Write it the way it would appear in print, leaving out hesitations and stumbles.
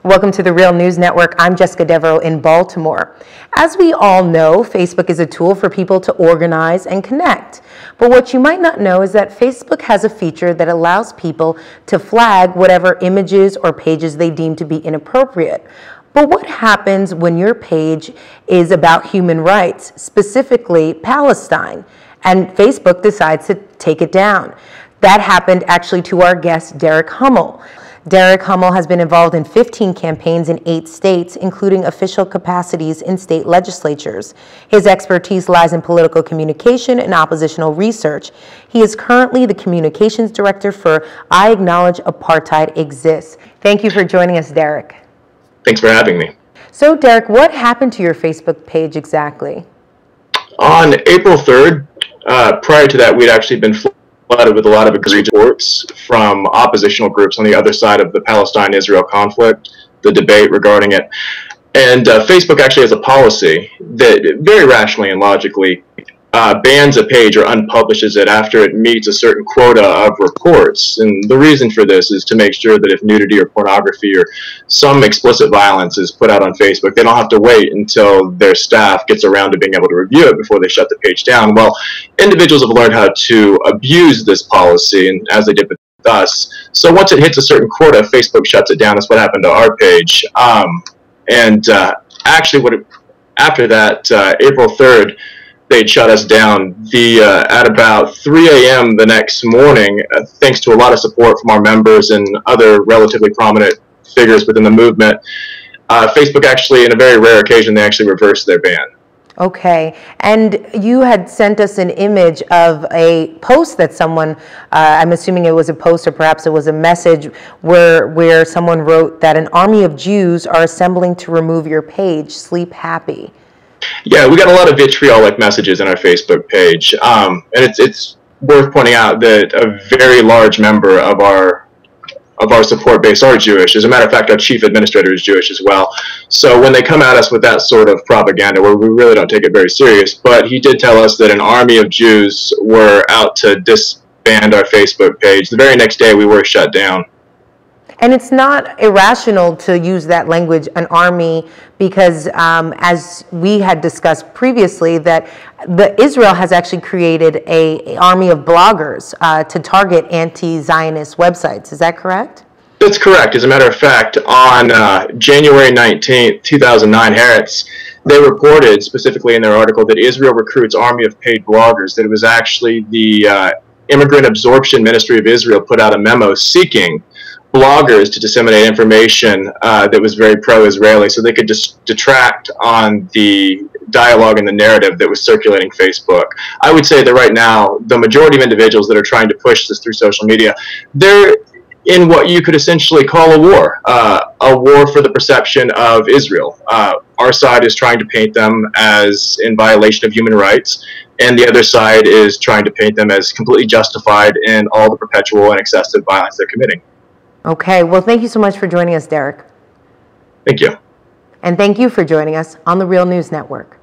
Welcome to the Real News Network. I'm Jessica Devereaux in Baltimore. As we all know, Facebook is a tool for people to organize and connect. But what you might not know is that Facebook has a feature that allows people to flag whatever images or pages they deem to be inappropriate. But what happens when your page is about human rights, specifically Palestine, and Facebook decides to take it down? That happened actually to our guest, Derek Hummel. Derek Hummel has been involved in 15 campaigns in 8 states, including official capacities in state legislatures. His expertise lies in political communication and oppositional research. He is currently the communications director for I Acknowledge Apartheid Exists. Thank you for joining us, Derek. Thanks for having me. So, Derek, what happened to your Facebook page exactly? On April 3rd, prior to that, we'd actually been flooded with a lot of egregious reports from oppositional groups on the other side of the Palestine-Israel conflict, the debate regarding it. And Facebook actually has a policy that very rationally and logically bans a page or unpublishes it after it meets a certain quota of reports. And the reason for this is to make sure that if nudity or pornography or some explicit violence is put out on Facebook, they don't have to wait until their staff gets around to being able to review it before they shut the page down. Well, individuals have learned how to abuse this policy, and as they did with us. So once it hits a certain quota, Facebook shuts it down. That's what happened to our page. Actually, after that, April 3rd, they'd shut us down. At about 3 a.m. the next morning, thanks to a lot of support from our members and other relatively prominent figures within the movement, Facebook actually, in a very rare occasion, they actually reversed their ban. Okay, and you had sent us an image of a post that someone, I'm assuming it was a post or perhaps it was a message where someone wrote that an army of Jews are assembling to remove your page, sleep happy. Yeah, we got a lot of vitriolic messages in our Facebook page, and it's worth pointing out that a very large member of our support base are Jewish. As a matter of fact, our chief administrator is Jewish as well. So when they come at us with that sort of propaganda, we really don't take it very serious. But he did tell us that an army of Jews were out to disband our Facebook page. The very next day, we were shut down. And it's not irrational to use that language, an army, because as we had discussed previously, that Israel has actually created an army of bloggers to target anti-Zionist websites. Is that correct? That's correct. As a matter of fact, on January 19th, 2009, Haaretz, they reported specifically in their article that Israel recruits army of paid bloggers, that it was actually the Immigrant Absorption Ministry of Israel put out a memo seeking bloggers to disseminate information that was very pro-Israeli, so they could just detract on the dialogue and the narrative that was circulating Facebook. I would say that right now, the majority of individuals that are trying to push this through social media, they're in what you could essentially call a war for the perception of Israel. Our side is trying to paint them as in violation of human rights, and the other side is trying to paint them as completely justified in all the perpetual and excessive violence they're committing. Okay, well, thank you so much for joining us, Derek. Thank you. And thank you for joining us on the Real News Network.